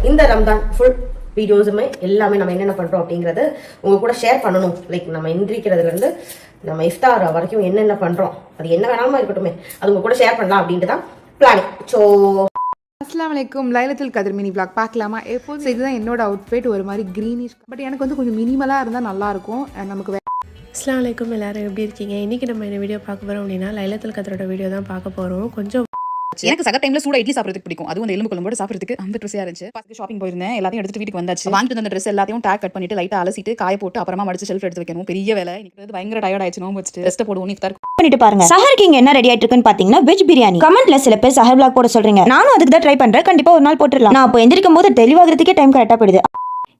இந்த ரம்ஜான் ஃபுல் வீடியோஸுமே எல்லாமே நம்ம என்னென்ன பண்றோம் அப்படிங்கறது உங்க கூட ஷேர் பண்ணணும். லைக் நம்ம எந்திரிக்கிறதுல இருந்து நம்ம இஃப்தார் வரைக்கும் என்னென்ன பண்றோம், அது என்ன வேணாலும் இருக்கட்டுமே, அது உங்க கூட ஷேர் பண்ணலாம் அப்படின்ட்டு தான் பிளானிங். ஸோ அஸ்ஸலாமு அலைக்கும். லைலத்துல் கத்ர் மினி vlog பார்க்கலாமா? எப்போதும் இதுதான் என்னோட அவுட்ஃபிட், ஒரு மாதிரி க்ரீனிஷ். பட் எனக்கு வந்து கொஞ்சம் மினிமலாக இருந்தால் நல்லாயிருக்கும். நமக்கு அஸ்ஸலாமு அலைக்கும். எல்லாரும் எப்படி இருக்கீங்க? இன்றைக்கி நம்ம என்ன வீடியோ பார்க்க போகிறோம் அப்படின்னா லைலத்துல் கத்ரோட வீடியோ தான் பார்க்க போகிறோம். கொஞ்சம் எனக்கு சக டைம்ல சூடா இட்லி சாப்பிடுறதுக்கு பிடிக்கும். அதுவும் அந்த எலும்பு குழம்போட சாப்பிடுறதுக்கு அந்த ட்ரெஸ்ஸா இருந்துச்சு. ஃபர்ஸ்ட் ஷாப்பிங் போயிருந்தேன், எல்லாத்தையும் எடுத்துட்டு வீட்டுக்கு வந்தாச்சு. வாங்கிட்டு வந்த ட்ரெஸ் எல்லாத்தையும் டேக் கட் பண்ணிட்டு லைட்டா அலசிட்டு காய போட்டு அப்புறமா மடிச்சு ஷெல்ஃப் எடுத்து வைக்கணும். பெரிய வேலை. எனக்கு பயங்கர டயர்ட் ஆயிடுச்சு. நோம்பு வச்சுட்டு ரெஸ்ட் போடுவோம். இஃப்தார் பண்ணிட்டு பாருங்க. சஹருக்கு இங்க என்ன ரெடி ஆயிட்டு இருக்குன்னு பாத்தீங்கன்னா வெஜ் பிரியாணி. கமெண்ட்ல சில பேர் சஹர் vlog போட சொல்றீங்க. நானும் அதுக்கு தான் ட்ரை பண்றேன். கண்டிப்பா ஒரு நாள் போட்டுடலாம். நான் அப்போ எந்திரிக்கும் போது தெளிவாகிறதுக்கே டைம் கரெக்டா போயிடுது.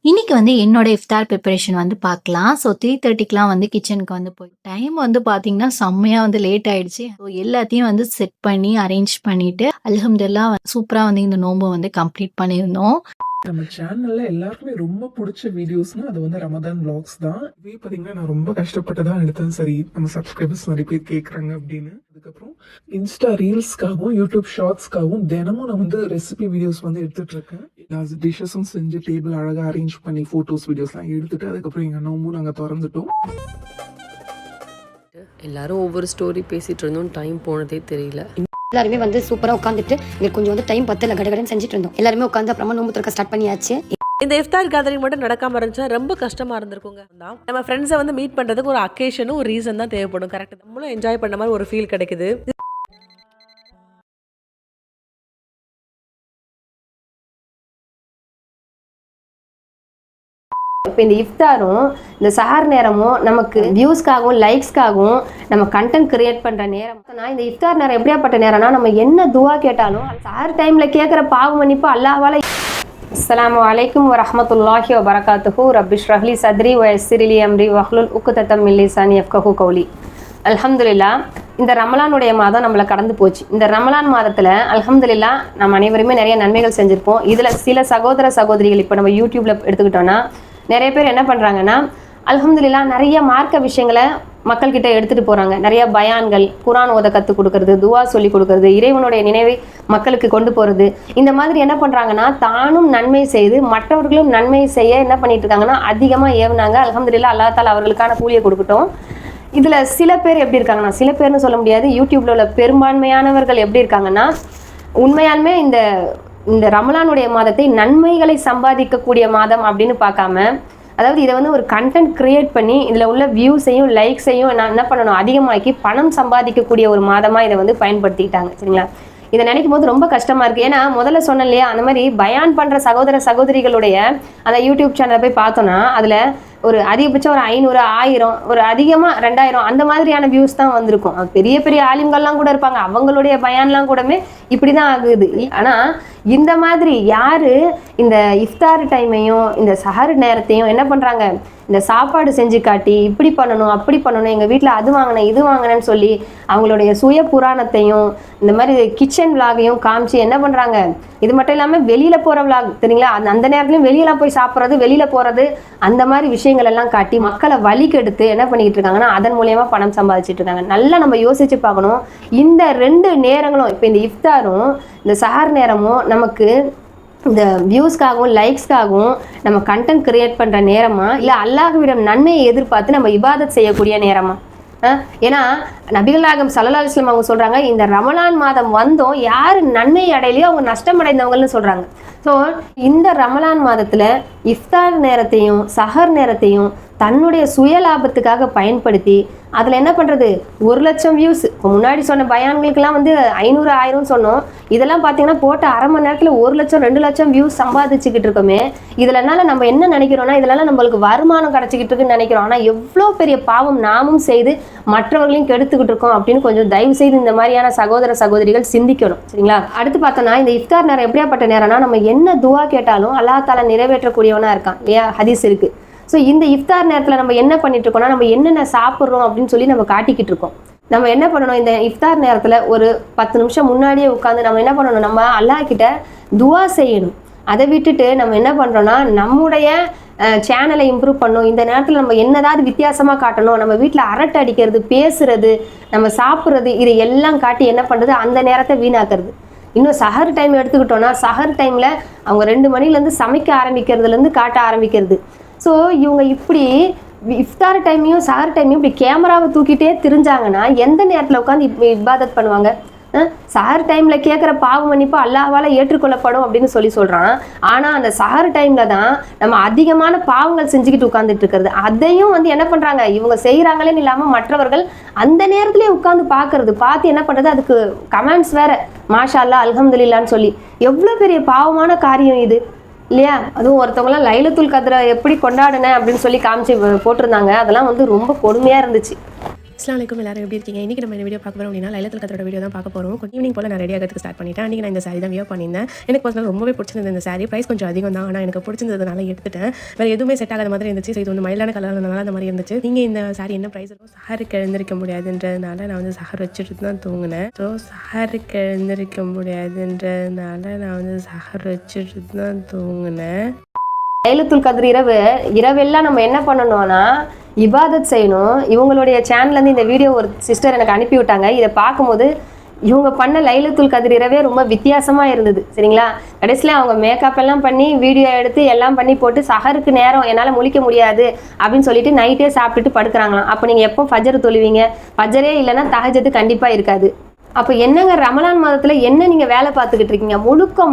இன்னைக்கு வந்து என்னோட இஃப்தார் ப்ரிப்பரேஷன் வந்து பார்க்கலாம். ஸோ 3:30க்குலாம் வந்து கிச்சனுக்கு வந்து போய் டைம் வந்து பார்த்தீங்கன்னா செம்மையாக வந்து லேட் ஆயிடுச்சு. ஸோ எல்லாத்தையும் வந்து செட் பண்ணி அரேஞ்ச் பண்ணிட்டு அல்ஹம்துலில்லாஹ் சூப்பராக வந்து இந்த நோன்பை வந்து கம்ப்ளீட் பண்ணியிருந்தோம். நம்ம சேனல்ல எல்லாருக்குமே ரொம்ப பிடிச்ச வீடியோஸ்னா அது வந்து ரமதான் vlogs தான். இதே பாத்தீங்கன்னா நான் ரொம்ப கஷ்டப்பட்டு தான் எடுத்தேன். சரி, நம்ம சப்ஸ்கிரைபர்ஸ் நிறைய பேர் கேட்கறாங்க அப்படின்னு. அதுக்கப்புறம் இன்ஸ்டா ரீல்ஸ்க்காகவும் யூடியூப் ஷார்ட்ஸ்க்காகவும் தினமும் நான் வந்து ரெசிபி வீடியோஸ் வந்து எடுத்துட்டு இருக்கேன். எல்லா டிஷ்ஷஸும் செஞ்சு டேபிள் அழகா அரேஞ்ச் பண்ணி போட்டோஸ் வீடியோஸ்லாம் எடுத்துட்டு அதுக்கப்புறம் எங்க நோம்பும் நாங்க திறந்துட்டோம். எல்லாரும் ஒவ்வொரு ஸ்டோரி பேசிட்டு இருந்தோம். டைம் போனதே தெரியல. எல்லாருமே வந்து சூப்பரா உட்காந்துட்டு இங்க கொஞ்சம் வந்து டைம் பத்தல கடகடன்னு செஞ்சுட்டு இருந்தோம். எல்லாருமே உட்காந்து அப்புறமா நோம்பு திறக்க ஸ்டார்ட் பண்ணியாச்சு. இந்த இஃப்தார் கேதரிங் மட்டும் நடக்காம இருந்துச்சா ரொம்ப கஷ்டமா இருந்திருக்குங்க. நம்ம ஃப்ரெண்ட்ஸை வந்து மீட் பண்றதுக்கு ஒரு அக்கேஷனும் ஒரு ரீசன் தான் தேவைப்படும். கரெக்ட், நம்மளும் என்ஜாய் பண்ண மாதிரி ஒரு ஃபீல் கிடைக்குது. இப்போ இந்த இஃப்தாரும் இந்த சஹர் நேரமும் நமக்கு வியூஸ்க்காகவும் லைக்ஸ்க்காகவும் நம்ம கண்டென்ட் கிரியேட் பண்ற நேரம். இந்த இஃப்தார் நேரம் எப்படியாப்பட்ட நேரம்னா நம்ம என்ன துவா கேட்டாலும் சஹர் டைம்ல கேட்குற பாவ மன்னிப்பு அல்லாஹ்வால. அஸ்ஸலாமு அலைக்கும் வரஹ்மத்துல்லாஹி வபரகாத்துஹு. ரப்பி ஷ்ரஹ் லி சத்ரி வ யஸ்ஸிர் லி அம்ரி வஹ்லுல் உக்தத்தம் மின் லிசானி யஃப்கஹு கௌலி. அல்ஹம்துலில்லாஹ் இந்த ரமலானுடைய மாதம் நம்மளை கடந்து போச்சு. இந்த ரமலான் மாதத்துல அல்ஹம்துலில்லாஹ் நம்ம அனைவருமே நிறைய நன்மைகள் செஞ்சிருப்போம். இதுல சில சகோதர சகோதரிகள் இப்போ நம்ம யூடியூப்ல எடுத்துக்கிட்டோம்னா நிறைய பேர் என்ன பண்ணுறாங்கன்னா அல்ஹம்துலில்லாஹ் நிறைய மார்க்க விஷயங்களை மக்கள்கிட்ட எடுத்துகிட்டு போகிறாங்க. நிறைய பயான்கள், குரான் ஓத கற்றுக் கொடுக்கறது, துவா சொல்லி கொடுக்கறது, இறைவனுடைய நினைவை மக்களுக்கு கொண்டு போகிறது. இந்த மாதிரி என்ன பண்ணுறாங்கன்னா தானும் நன்மை செய்து மற்றவர்களும் நன்மை செய்ய என்ன பண்ணிட்டு இருக்காங்கன்னா அதிகமாக ஏவுனாங்க. அல்ஹம்துலில்லாஹ் அல்லாஹ் தஆலா அவர்களுக்கான கூலியை கொடுக்கட்டும். இதில் சில பேர் எப்படி இருக்காங்கன்னா, சில பேர்னு சொல்ல முடியாது, யூடியூப்ல உள்ள பெரும்பான்மையானவர்கள் எப்படி இருக்காங்கன்னா உண்மையாலுமே இந்த ரமலானுடைய மாதத்தை நன்மைகளை சம்பாதிக்கக்கூடிய மாதம் அப்படின்னு பார்க்காம, அதாவது இதை வந்து ஒரு கண்டென்ட் கிரியேட் பண்ணி இதில் உள்ள வியூஸையும் லைக்ஸையும் என்ன பண்ணணும் அதிகமாக்கி பணம் சம்பாதிக்கக்கூடிய ஒரு மாதமாக இதை வந்து பயன்படுத்திக்கிட்டாங்க. சரிங்களா? இதை நினைக்கும் போது ரொம்ப கஷ்டமா இருக்கு. ஏன்னா முதல்ல சொன்னேன் இல்லையா, அந்த மாதிரி பயான் பண்ற சகோதர சகோதரிகளுடைய அந்த யூடியூப் சேனலை போய் பார்த்தோம்னா அதுல ஒரு அதிகபட்சம் ஒரு 500, 1000, ஒரு அதிகமா 2000 அந்த மாதிரியான வியூஸ் தான் வந்திருக்கும். பெரிய பெரிய ஆலிம்கள்லாம் கூட இருப்பாங்க, அவங்களுடைய பயான்லாம் கூடமே இப்படிதான் ஆகுது. ஆனா இந்த மாதிரி யாரு இந்த இஃப்தார் டைமையும் இந்த சஹர் நேரத்தையும் என்ன பண்றாங்க, இந்த சாப்பாடு செஞ்சு காட்டி இப்படி பண்ணணும் அப்படி பண்ணணும், எங்கள் வீட்டில் அது வாங்கினேன் இது வாங்கினேன்னு சொல்லி அவங்களுடைய சுய புராணத்தையும் இந்த மாதிரி கிச்சன் விலாகையும் காமிச்சு என்ன பண்ணுறாங்க. இது மட்டும் இல்லாமல் வெளியில் போகிற விலாக் தெரியுங்களா, அந்த நேரத்துலையும் வெளியெல்லாம் போய் சாப்பிட்றது, வெளியில் போகிறது, அந்த மாதிரி விஷயங்கள் எல்லாம் காட்டி மக்களை வலிக்கெடுத்து என்ன பண்ணிக்கிட்டு இருக்காங்கன்னா அதன் மூலயமா பணம் சம்பாதிச்சுட்டு இருக்காங்க. நல்லா நம்ம யோசிச்சு பார்க்கணும். இந்த 2 நேரங்களும் இப்போ இந்த இஃப்தாரும் இந்த சஹர் நேரமும் நமக்கு இந்த வியூஸ்க்காகவும் லைக்ஸ்க்காகவும் நம்ம கண்டென்ட் கிரியேட் பண்ணுற நேரமா, இல்லை அல்லாஹ்விடம் நன்மையை எதிர்பார்த்து நம்ம இபாதத் செய்யக்கூடிய நேரமா? ஏன்னா நபிகள் நாயகம் ஸல்லல்லாஹு அலைஹி வஸல்லம் அவங்க சொல்கிறாங்க, இந்த ரமலான் மாதம் வந்தோம் யார் நன்மை அடையலையோ அவங்க நஷ்டம் அடைந்தவங்கன்னு சொல்கிறாங்க. ஸோ இந்த ரமலான் மாதத்தில் இஃப்தார் நேரத்தையும் சஹர் நேரத்தையும் தன்னுடைய சுய லாபத்துக்காக பயன்படுத்தி அதில் என்ன பண்ணுறது, 1 லட்சம் வியூஸ். இப்போ முன்னாடி சொன்ன பயான்களுக்கெல்லாம் வந்து 500, 1000 சொன்னோம். இதெல்லாம் பார்த்தீங்கன்னா போட்ட அரை மணி நேரத்தில் 1 லட்சம் 2 லட்சம் வியூஸ் சம்பாதிச்சுக்கிட்டு இருக்கோமே. இதனால நம்ம என்ன நினைக்கிறோம்னா இதனால நம்மளுக்கு வருமானம் கிடைச்சிக்கிட்டு இருக்குன்னு நினைக்கிறோம். ஆனால் எவ்வளோ பெரிய பாவம் நாமும் செய்து மற்றவர்களையும் கெடுத்துக்கிட்டு இருக்கோம் அப்படின்னு கொஞ்சம் தயவு செய்து இந்த மாதிரியான சகோதர சகோதரிகள் சிந்திக்கணும். சரிங்களா? அடுத்து பார்த்தோன்னா இந்த இஃப்தார் நேரம் எப்படியாப்பட்ட நேரம்னா நம்ம என்ன துவா கேட்டாலும் அல்லாஹ் தஆலா நிறைவேற்றக்கூடியவனா இருக்கான் இல்லையா, ஹதீஸ் இருக்கு. ஸோ இந்த இஃப்தார் நேரத்தில் நம்ம என்ன பண்ணிட்டு இருக்கோம்னா நம்ம என்னென்ன சாப்பிட்றோம் அப்படின்னு சொல்லி நம்ம காட்டிக்கிட்டு இருக்கோம். நம்ம என்ன பண்ணணும், இந்த இஃப்தார் நேரத்தில் ஒரு 10 நிமிஷம் முன்னாடியே உட்காந்து நம்ம என்ன பண்ணணும், நம்ம அல்லாஹ் கிட்ட துவா செய்யணும். அதை விட்டுட்டு நம்ம என்ன பண்ணுறோன்னா நம்முடைய சேனலை இம்ப்ரூவ் பண்ணணும், இந்த நேரத்தில் நம்ம என்னதாவது வித்தியாசமாக காட்டணும், நம்ம வீட்டில் அரட்டை அடிக்கிறது, பேசுறது, நம்ம சாப்பிட்றது, இதை எல்லாம் காட்டி என்ன பண்ணுறது அந்த நேரத்தை வீணாக்குறது. இன்னும் சஹர் டைம் எடுத்துக்கிட்டோன்னா சஹர் டைமில் அவங்க 2 மணிலேருந்து சமைக்க ஆரம்பிக்கிறதுலேருந்து காட்ட ஆரம்பிக்கிறது. ஸோ இவங்க இப்படி இஃப்தார் டைமையும் சஹர் டைமையும் இப்படி கேமராவை தூக்கிட்டே திரிஞ்சாங்கன்னா எந்த நேரத்தில் உட்காந்து இபாதத் பண்ணுவாங்க? சஹர் டைமில் கேட்குற பாவ மன்னிப்பு அல்லாஹ்வால் ஏற்றுக்கொள்ளப்படும் அப்படின்னு சொல்கிறான். ஆனால் அந்த சஹர் டைமில் தான் நம்ம அதிகமான பாவங்கள் செஞ்சுக்கிட்டு உட்காந்துட்டு இருக்கிறது. அதையும் வந்து என்ன பண்ணுறாங்க, இவங்க செய்கிறாங்களேன்னு இல்லாமல் மற்றவர்கள் அந்த நேரத்துலேயே உட்காந்து பார்த்து என்ன பண்ணுறது, அதுக்கு கமெண்ட்ஸ் வேற மாஷா அல்லா அல்ஹம்துலில்லான்னு சொல்லி. எவ்வளோ பெரிய பாவமான காரியம் இது இல்லையா? அதுவும் ஒருத்தவங்களாம் லைலத்துல் கத்ரை எப்படி கொண்டாடினேன் அப்படின்னு சொல்லி காமிச்சு போட்டிருந்தாங்க. அதெல்லாம் வந்து ரொம்ப கொடுமையாக இருந்துச்சு. அஸ்ஸலாமு அலைக்கும், எல்லாரும் எப்படி இருக்கீங்க? இன்றைக்கி நம்ம இந்த வீடியோ பார்க்க போகிறோம் அப்படின்னா லைலத்துல் கத்ரோட வீடியோ தான் பார்க்க போகிறோம். ஈவினிங் போல் நான் ரெடி ஆகிறதுக்கு ஸ்டார்ட் பண்ணிட்டேன். அன்றைக்கி நான் இந்த சாரி தான் வியர் பண்ணியிருந்தேன். எனக்கு பர்சனல் ரொம்பவே பிடிச்சிருந்தது இந்த சாரி. ப்ரைஸ் கொஞ்சம் அதிகம் தான், ஆனால் எனக்கு பிடிச்சிருந்ததுனால எடுத்துட்டேன். வேறு எதுவுமே செட் ஆகாத மாதிரி இருந்துச்சு. ஸோ இது வந்து மைல்டான கலர் இருந்தனால அந்த மாதிரி இருந்துச்சு. நீங்கள் இந்த சாரி என்ன ப்ரைஸ் இருக்கும்? சஹருக்கு எழுந்திருக்க முடியாதுன்றதுனால நான் வந்து சஹர் வச்சுட்டு தான் தூங்கினேன். ஸோ சஹருக்கு எழுந்திருக்க முடியாதுன்றதுனால நான் வந்து சஹர் வச்சுட்டு தான் தூங்கினேன். லைலத்துல் கத்ர் இரவெல்லாம் நம்ம என்ன பண்ணணும்னா இபாதத் செய்யணும். இவங்களுடைய சேனல்லேருந்து இந்த வீடியோ ஒரு சிஸ்டர் எனக்கு அனுப்பி விட்டாங்க. இதை பார்க்கும்போது இவங்க பண்ண லைலத்துல் கத்ர் இரவே ரொம்ப வித்தியாசமாக இருந்தது. சரிங்களா? கடைசியில் அவங்க மேக்கப் எல்லாம் பண்ணி வீடியோ எடுத்து எல்லாம் பண்ணி போட்டு சஹருக்கு நேரம் என்னால் முழிக்க முடியாது அப்படின்னு சொல்லிட்டு நைட்டே சாப்பிட்டுட்டு படுக்கிறாங்களாம். அப்போ நீங்கள் எப்போ ஃபஜர் தொழுவீங்க? ஃபஜரே இல்லைன்னா தஹஜ்ஜத் கண்டிப்பாக இருக்காது. அப்போ என்னங்க ரமலான் மாதத்தில் என்ன நீங்கள் வேலை பார்த்துக்கிட்டு இருக்கீங்க?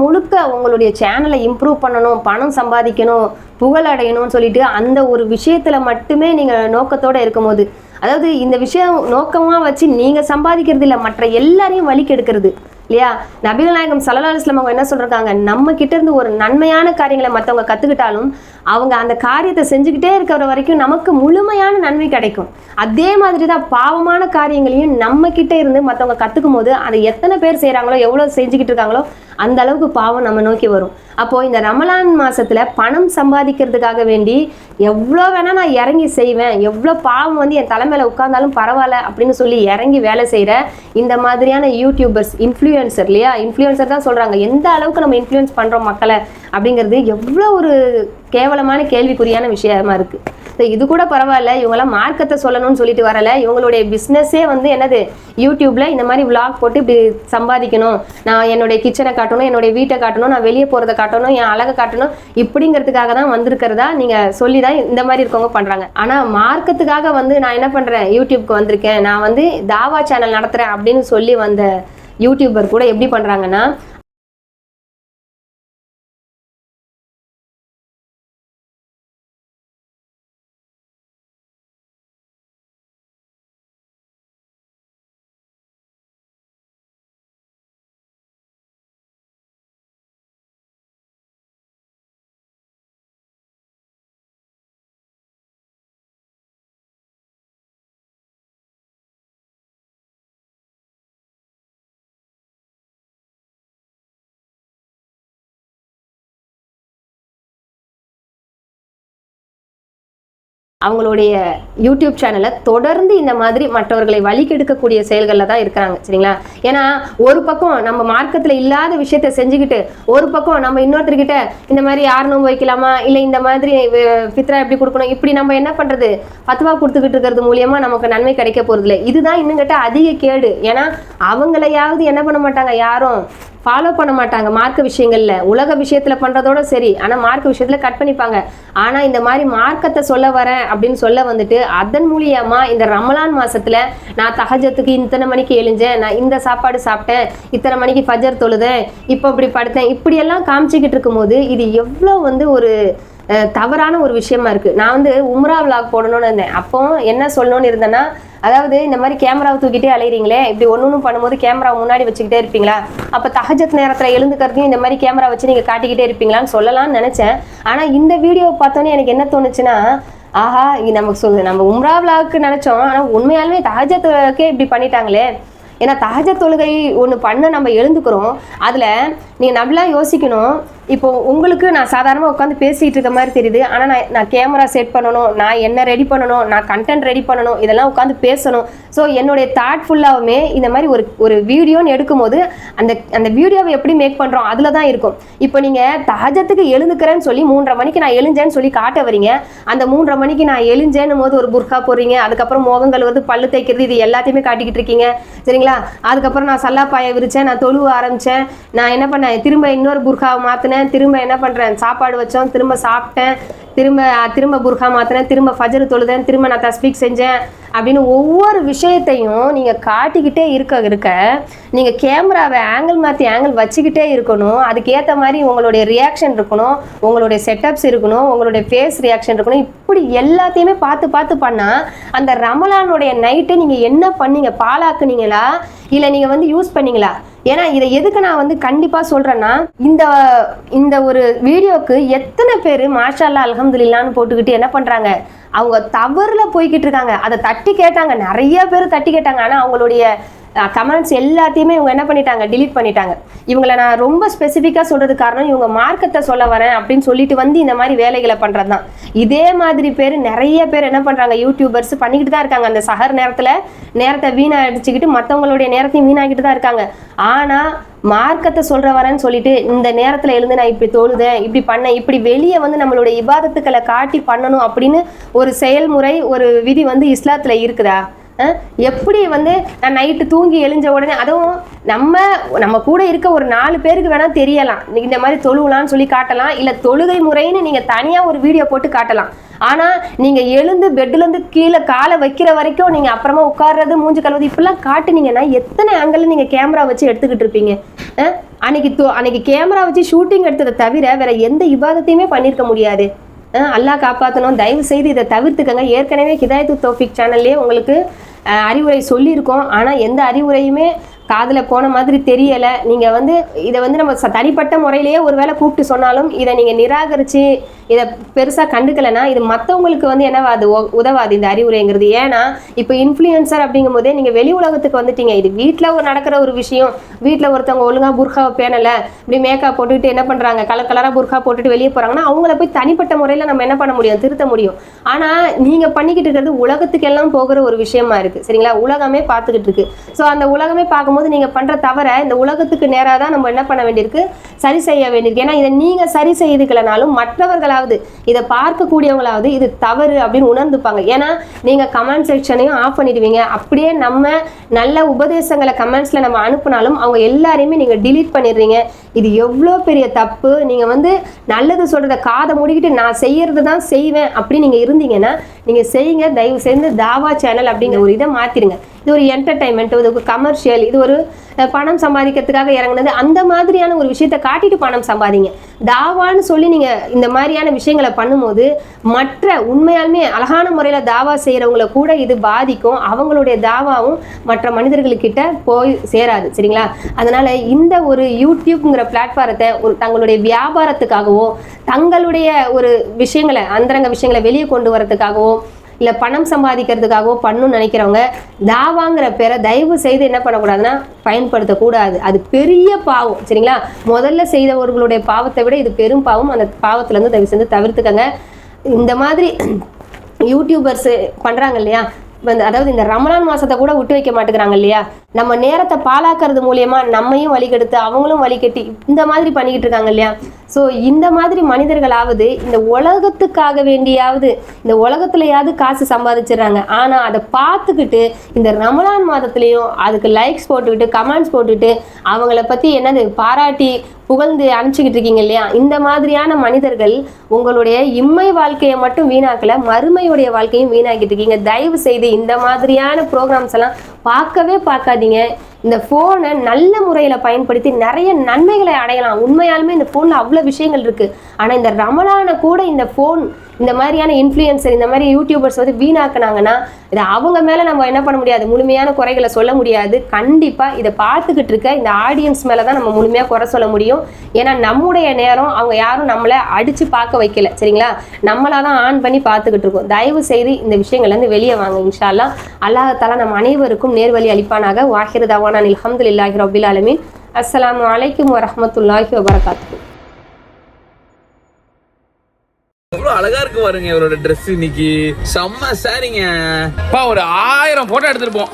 முழுக்க உங்களுடைய சேனலை இம்ப்ரூவ் பண்ணணும், பணம் சம்பாதிக்கணும், புகழ் அடையணும்னு சொல்லிட்டு அந்த ஒரு விஷயத்தில் மட்டுமே நீங்கள் நோக்கத்தோடு இருக்கும்போது, அதாவது இந்த விஷயம் நோக்கமாக வச்சு நீங்கள் சம்பாதிக்கிறது இல்லை, மற்ற எல்லாரையும் வழி கெடுக்கிறது இல்லையா? நபிகள் நாயகம் ஸல்லல்லாஹு அலைஹி வஸல்லம் அவங்க என்ன சொல்றாங்க, நம்ம கிட்ட இருந்து ஒரு நன்மையான காரியங்களை மற்றவங்க கற்றுக்கிட்டாலும் அவங்க அந்த காரியத்தை செஞ்சுக்கிட்டே இருக்கிற வரைக்கும் நமக்கு முழுமையான நன்மை கிடைக்கும். அதே மாதிரி தான் பாவமான காரியங்களையும் நம்ம கிட்ட இருந்து மற்றவங்க கற்றுக்கும் போது அதை எத்தனை பேர் செய்கிறாங்களோ, எவ்வளோ செஞ்சுக்கிட்டு இருக்காங்களோ அந்த அளவுக்கு பாவம் நம்ம நோக்கி வரும். அப்போது இந்த ரமலான் மாதத்தில் பணம் சம்பாதிக்கிறதுக்காக வேண்டி எவ்வளோ வேணால் நான் இறங்கி செய்வேன், எவ்வளோ பாவம் வந்து என் தலைமையில் உட்கார்ந்தாலும் பரவாயில்ல அப்படின்னு சொல்லி இறங்கி வேலை செய்கிற இந்த மாதிரியான யூடியூபர்ஸ், இன்ஃப்ளூயன்சர் இல்லையா? இன்ஃப்ளூயன்சர் தான் சொல்கிறாங்க எந்த அளவுக்கு நம்ம இன்ஃப்ளூயன்ஸ் பண்ணுறோம் மக்களை அப்படிங்கிறது எவ்வளோ ஒரு கேவலமான கேள்விக்குறியான விஷயமா இருக்குது. ஸோ இது கூட பரவாயில்ல, இவங்கெல்லாம் மார்க்கத்தை சொல்லணும்னு சொல்லிட்டு வரலை. இவங்களுடைய பிஸ்னஸே வந்து என்னது, யூடியூப்பில் இந்த மாதிரி விளாக் போட்டு இப்படி சம்பாதிக்கணும், நான் என்னுடைய கிச்சனை காட்டணும், என்னுடைய வீட்டை காட்டணும், நான் வெளியே போகிறத காட்டணும், என் அழகை காட்டணும், இப்படிங்கிறதுக்காக தான் வந்திருக்கிறதா நீங்கள் சொல்லி தான் இந்த மாதிரி இருக்கவங்க பண்ணுறாங்க. ஆனால் மார்க்கத்துக்காக வந்து நான் என்ன பண்ணுறேன், யூடியூப்க்கு வந்திருக்கேன், நான் வந்து தாவா சேனல் நடத்துகிறேன் அப்படின்னு சொல்லி வந்த யூடியூபர் கூட எப்படி பண்ணுறாங்கன்னா, அவங்களுடைய யூடியூப் சேனலை தொடர்ந்து இந்த மாதிரி மற்றவர்களை வழிகெடுக்கக்கூடிய செயல்களில் தான் இருக்கிறாங்க. சரிங்களா? ஏன்னா ஒரு பக்கம் நம்ம மார்க்கத்தில் இல்லாத விஷயத்த செஞ்சுக்கிட்டு, ஒரு பக்கம் நம்ம இன்னொருத்தர்கிட்ட இந்த மாதிரி யார் நோம்பு வைக்கலாமா, இல்லை இந்த மாதிரி ஃபித்ரா எப்படி கொடுக்கணும், இப்படி நம்ம என்ன பண்ணுறது, பத்துவா கொடுத்துக்கிட்டு இருக்கிறது மூலியமாக நமக்கு நன்மை கிடைக்க போகிறதில்ல. இதுதான் இன்னும் கேட்டால் அதிக கேடு. ஏன்னா அவங்களையாவது என்ன பண்ண மாட்டாங்க, யாரும் ஃபாலோ பண்ண மாட்டாங்க மார்க்க விஷயங்களில். உலக விஷயத்தில் பண்ணுறதோட சரி, ஆனால் மார்க்க விஷயத்தில் கட் பண்ணிப்பாங்க. ஆனால் இந்த மாதிரி மார்க்கத்தை சொல்ல வரேன் அப்படின்னு சொல்ல வந்துட்டு அதன் மூலியமாக இந்த ரமலான் மாதத்தில் நான் தஹஜத்துக்கு இத்தனை மணிக்கு எழுஞ்சேன், நான் இந்த சாப்பாடு சாப்பிட்டேன், இத்தனை மணிக்கு ஃபஜர் தொழுதேன், இப்போ இப்படி படுத்தேன், இப்படியெல்லாம் காமிச்சிக்கிட்டு இருக்கும்போது இது எவ்வளோ வந்து ஒரு தவறான ஒரு விஷயமா இருக்குது. நான் வந்து உம்ரா விளாக் போடணும்னு இருந்தேன். அப்போ என்ன சொல்லணும்னு இருந்தேன்னா, அதாவது இந்த மாதிரி கேமராவை தூக்கிட்டே அலையிறீங்களே, இப்படி ஒன்று பண்ணும்போது கேமராவை முன்னாடி வச்சுக்கிட்டே இருப்பீங்களா, அப்போ தஹஜத் நேரத்தில் எழுந்துக்கிறதையும் இந்த மாதிரி கேமரா வச்சு நீங்கள் காட்டிக்கிட்டே இருப்பீங்களான்னு சொல்லலாம்னு நினச்சேன். ஆனால் இந்த வீடியோவை பார்த்தோன்னே எனக்கு என்ன தோணுச்சுன்னா, ஆஹா இது நமக்கு நம்ம உம்ரா விளாக்கு நினச்சோம், ஆனால் உண்மையாலுமே தஹஜத்துக்கே இப்படி பண்ணிட்டாங்களே. ஏன்னா தஹஜத் தொழுகை ஒன்று பண்ண நம்ம எழுந்துக்கிறோம். அதில் நீங்கள் நல்லா யோசிக்கணும், இப்போ உங்களுக்கு நான் சாதாரணமாக உட்காந்து பேசிகிட்டு இருக்க மாதிரி தெரியுது, ஆனால் நான் கேமரா செட் பண்ணணும், நான் என்ன ரெடி பண்ணணும், நான் கண்டென்ட் ரெடி பண்ணணும், இதெல்லாம் உட்காந்து பேசணும். ஸோ என்னுடைய தாட் ஃபுல்லாகவுமே இந்த மாதிரி ஒரு வீடியோன்னு எடுக்கும்போது அந்த வீடியோவை எப்படி மேக் பண்ணுறோம் அதில் தான் இருக்கும். இப்போ நீங்கள் தஹஜத்துக்கு எழுந்துக்கிறேன்னு சொல்லி 3:30 மணிக்கு நான் எழுஞ்சேன்னு சொல்லி காட்ட வரீங்க. அந்த 3:30 மணிக்கு நான் எழுஞ்சேன்னு போது ஒரு புர்கா போடுறீங்க, அதுக்கப்புறம் முகங்கள் வந்து பல்லு தைக்கிறது, இது எல்லாத்தையுமே காட்டிக்கிட்டு இருக்கீங்க சரிங்களா. அதுக்கப்புறம் நான் சல்லாப்பாயை விரிச்சேன், நான் தொழுவ ஆரம்பித்தேன், நான் என்ன பண்ணேன், திரும்ப இன்னொரு புர்காவை மாற்றினேன், திரும்ப என்ன பண்ணுறேன், சாப்பாடு வச்சோம், திரும்ப சாப்பிட்டேன், திரும்ப புர்கா மாற்றினேன், திரும்ப ஃபஜ்ர் தொழுதேன், திரும்ப நான் தஸ்பீக் செஞ்சேன் அப்படின்னு ஒவ்வொரு விஷயத்தையும் நீங்கள் காட்டிக்கிட்டே இருக்க நீங்கள் கேமராவை ஆங்கிள் வச்சுக்கிட்டே இருக்கணும். அதுக்கேற்ற மாதிரி உங்களுடைய ரியாக்ஷன் இருக்கணும், உங்களுடைய செட்டப்ஸ் இருக்கணும், உங்களுடைய ஃபேஸ் ரியாக்ஷன் இருக்கணும். இப்படி எல்லாத்தையுமே பார்த்து பண்ணால் அந்த ரமலானுடைய நைட்டு நீங்கள் என்ன பண்ணீங்க, பாலாக்குனீங்களா இல்லை நீங்கள் வந்து யூஸ் பண்ணீங்களா? ஏன்னா இதை எதுக்கு நான் வந்து கண்டிப்பாக சொல்கிறேன்னா, இந்த ஒரு வீடியோக்கு எத்தனை பேர் மாஷா அல்லாஹ் அல்ஹம்துலில்லாஹ்னு போட்டுக்கிட்டு என்ன பண்ணுறாங்க, அவங்க தவறில் போய்கிட்டு இருக்காங்க. அதை தட்டி கேட்டாங்க, நிறைய பேர் தட்டி கேட்டாங்க. ஆனால் அவங்களுடைய கமெண்ட்ஸ் எல்லாத்தையுமே இவங்க என்ன பண்ணிட்டாங்க, டிலீட் பண்ணிட்டாங்க. இவங்களை நான் ரொம்ப ஸ்பெசிஃபிக்காக சொல்கிறதுக்கு காரணம், இவங்க மார்க்கத்தை சொல்ல வரேன் அப்படின்னு சொல்லிட்டு வந்து இந்த மாதிரி வேலைகளை பண்ணுறது தான். இதே மாதிரி நிறைய பேர் என்ன பண்ணுறாங்க, யூடியூபர்ஸ் பண்ணிக்கிட்டு தான் இருக்காங்க. அந்த சஹர் நேரத்தை வீணடிச்சுக்கிட்டு மற்றவங்களுடைய நேரத்தையும் வீணாக்கிட்டு தான் இருக்காங்க. ஆனால் மார்க்கத்தை சொல்கிற வரேன்னு சொல்லிட்டு இந்த நேரத்தில் எழுந்து நான் இப்படி தொழுதேன், இப்படி பண்ணேன், இப்படி வெளியே வந்து நம்மளுடைய இபாதத்துக்களை காட்டி பண்ணணும் அப்படின்னு ஒரு செயல்முறை, ஒரு விதி வந்து இஸ்லாத்தில் இருக்குதா? எப்படி வந்து நான் நைட்டு தூங்கி எழுஞ்ச உடனே, அதுவும் நம்ம கூட இருக்க ஒரு 4 பேருக்கு வேணால் தெரியலாம், இந்த மாதிரி தொழுவலான்னு சொல்லி காட்டலாம், இல்லை தொழுகை முறைன்னு நீங்கள் தனியாக ஒரு வீடியோ போட்டு காட்டலாம். ஆனால் நீங்கள் எழுந்து பெட்லேருந்து கீழே காலை வைக்கிற வரைக்கும் நீங்கள் அப்புறமா உட்கார்றது, மூஞ்சி கழுவுறது, இப்படிலாம் காட்டுனீங்கன்னா எத்தனை ஆங்கிள் நீங்கள் கேமரா வச்சு எடுத்துக்கிட்டு இருப்பீங்க? அன்னைக்கு கேமரா வச்சு ஷூட்டிங் எடுத்ததை தவிர வேற எந்த இபாதத்தையுமே பண்ணியிருக்க முடியாது. அல்லாஹ் காப்பாற்றணும். தயவு செய்து இதை தவிர்த்துக்கங்க. ஏற்கனவே ஹிதாயத்து தௌஃபீக் சேனல்லே உங்களுக்கு அறிவுரை சொல்லியிருக்கோம். ஆனால் எந்த அறிவுரையுமே காதில் போன மாதிரி தெரியலை. நீங்கள் வந்து இதை வந்து நம்ம தனிப்பட்ட முறையிலேயே ஒரு வேளை கூப்பிட்டு சொன்னாலும் இதை நீங்கள் நிராகரித்து இதை பெருசாக கண்டுக்கலைன்னா இது மற்றவங்களுக்கு வந்து என்னவாது, உதவாது இந்த அறிவுரைங்கிறது. ஏன்னா இப்போ இன்ஃப்ளூயன்சர் அப்படிங்கும் போதே நீங்கள் வெளி உலகத்துக்கு வந்துட்டீங்க. இது வீட்டில் நடக்கிற ஒரு விஷயம். வீட்டில் ஒருத்தவங்க ஒழுங்காக புர்காவை பேணலை, இப்படி மேக்கப் போட்டுக்கிட்டு என்ன பண்ணுறாங்க, கலராக புர்கா போட்டுட்டு வெளியே போகிறாங்கன்னா அவங்கள போய் தனிப்பட்ட முறையில் நம்ம என்ன பண்ண முடியும், திருத்த முடியும். ஆனால் நீங்கள் பண்ணிக்கிட்டு இருக்கிறது உலகத்துக்கெல்லாம் போகிற ஒரு விஷயமா இருக்குது சரிங்களா. உலகமே பார்த்துக்கிட்டு இருக்கு. ஸோ அந்த உலகமே பார்க்கும்போது நீங்கள் பண்ணுற தவிர இந்த உலகத்துக்கு நேராக தான் நம்ம என்ன பண்ண வேண்டியிருக்கு, சரி செய்ய வேண்டியிருக்கு. ஏன்னா இதை நீங்கள் சரி செய்துக்கலனாலும் மற்றவர்களாவது, இதை பார்க்கக்கூடியவங்களாவது இது தவறு அப்படின்னு உணர்ந்துப்பாங்க. ஏன்னா நீங்கள் கமெண்ட் செக்ஷனையும் ஆஃப் பண்ணிடுவீங்க. அப்படியே நம்ம நல்ல உபதேசங்களை கமெண்ட்ஸில் நம்ம அனுப்புனாலும் அவங்க எல்லாரையுமே நீங்கள் டிலீட் பண்ணிடுறீங்க. இது எவ்வளோ பெரிய தப்பு. நீங்கள் வந்து நல்லது சொல்கிறத காதை மூடிக்கிட்டு நான் செய்யறது தான் செய்வேன் அப்படி நீங்கள் இருந்தீங்கன்னா நீங்கள் செய்யுங்க. தயவு செய்து தாவா சேனல் அப்படிங்கிற ஒரு இதை மாற்றிடுங்க. இது ஒரு என்டர்டைன்மெண்ட், இது ஒரு கமர்ஷியல், இது ஒரு பணம் சம்பாதிக்கிறதுக்காக இறங்குனது, அந்த மாதிரியான ஒரு விஷயத்தை காட்டிட்டு பணம் சம்பாதிங்க. தாவான்னு சொல்லி நீங்கள் இந்த மாதிரியான விஷயங்களை பண்ணும்போது மற்ற உண்மையாலுமே அழகான முறையில் தாவா செய்கிறவங்களை கூட இது பாதிக்கும். அவங்களுடைய தாவாவும் மற்ற மனிதர்களுக்கிட்ட போய் சேராது சரிங்களா. அதனால் இந்த ஒரு யூடியூப்ங்கிற பிளாட்ஃபாரத்தை தங்களுடைய வியாபாரத்துக்காகவோ தங்களுடைய ஒரு விஷயங்களை, அந்தரங்க விஷயங்களை வெளியே கொண்டு வரதுக்காகவோ இல்லை பணம் சம்பாதிக்கிறதுக்காகவோ பண்ணணும்னு நினைக்கிறவங்க தாவாங்கிற பேரை தயவு செய்து என்ன பண்ணக்கூடாதுன்னா பயன்படுத்தக்கூடாது. அது பெரிய பாவம் சரிங்களா. முதல்ல செய்தவர்களுடைய பாவத்தை விட இது பெரும் பாவம். அந்த பாவத்துலேருந்து தயவு செய்து தவிர்த்துக்கங்க. இந்த மாதிரி யூடியூபர்ஸ் பண்ணுறாங்க இல்லையா, அதாவது இந்த ரமலான் மாதத்தை கூட விட்டு வைக்க மாட்டேங்கிறாங்க இல்லையா. நம்ம நேரத்தை பாழாக்கிறது மூலியமா நம்மையும் வழிகெடுத்து அவங்களும் வழிகட்டி இந்த மாதிரி பண்ணிக்கிட்டு இருக்காங்க இல்லையா. ஸோ இந்த மாதிரி மனிதர்களாவது இந்த உலகத்துக்காக வேண்டியாவது இந்த உலகத்துலையாவது காசு சம்பாதிச்சிடுறாங்க. ஆனால் அதை பார்த்துக்கிட்டு இந்த ரமலான் மாதத்துலேயும் அதுக்கு லைக்ஸ் போட்டுக்கிட்டு கமெண்ட்ஸ் போட்டுக்கிட்டு அவங்கள பற்றி என்னது பாராட்டி புகழ்ந்து அனுப்பிச்சிக்கிட்டு இருக்கீங்க இல்லையா. இந்த மாதிரியான மனிதர்கள் உங்களுடைய இம்மை வாழ்க்கையை மட்டும் வீணாக்கல, மறுமையுடைய வாழ்க்கையும் வீணாக்கிட்டு இருக்கீங்க. தயவு செய்து இந்த மாதிரியான ப்ரோக்ராம்ஸ் எல்லாம் பார்க்கவே பார்க்காதீங்க. இந்த ஃபோனை நல்ல முறையில் பயன்படுத்தி நிறைய நன்மைகளை அடையலாம். உண்மையாலுமே இந்த ஃபோனில் அவ்வளோ விஷயங்கள் இருக்குது. ஆனால் இந்த ரமலானை கூட இந்த ஃபோன் இந்த மாதிரியான இன்ஃப்ளூயன்சர் இந்த மாதிரி யூடியூபர்ஸ் வந்து வீணாக்குனாங்கன்னா இதை அவங்க மேலே நம்ம என்ன பண்ண முடியாது, முழுமையான குறைகளை சொல்ல முடியாது. கண்டிப்பாக இதை பார்த்துக்கிட்டு இருக்க இந்த ஆடியன்ஸ் மேலே தான் நம்ம முழுமையாக குறை சொல்ல முடியும். ஏன்னா நம்முடைய நேரம் அவங்க யாரும் நம்மளை அடித்து பார்க்க வைக்கல சரிங்களா. நம்மளாக தான் ஆன் பண்ணி பார்த்துக்கிட்டு இருக்கோம். தயவு செய்து இந்த விஷயங்கள்லேருந்து வெளியே வாங்க. இன்ஷா அல்லாஹ். அல்லாஹ் தஆலா நம் அனைவருக்கும் நேர்வழி அளிப்பானாக. வாஹிரு தவானா அல்ஹம்துலில்லாஹி ரப்பில் ஆலமீன். அஸ்ஸலாமு அலைக்கும் வரஹ்மத்துல்லாஹி வபரகாத்துஹு. அழகா இருக்கு பாருங்க இவரோட ட்ரெஸ் இன்னைக்கு. செம்ம சாரிங்க. ஒரு 1000 போட்டோ எடுத்துருப்போம்.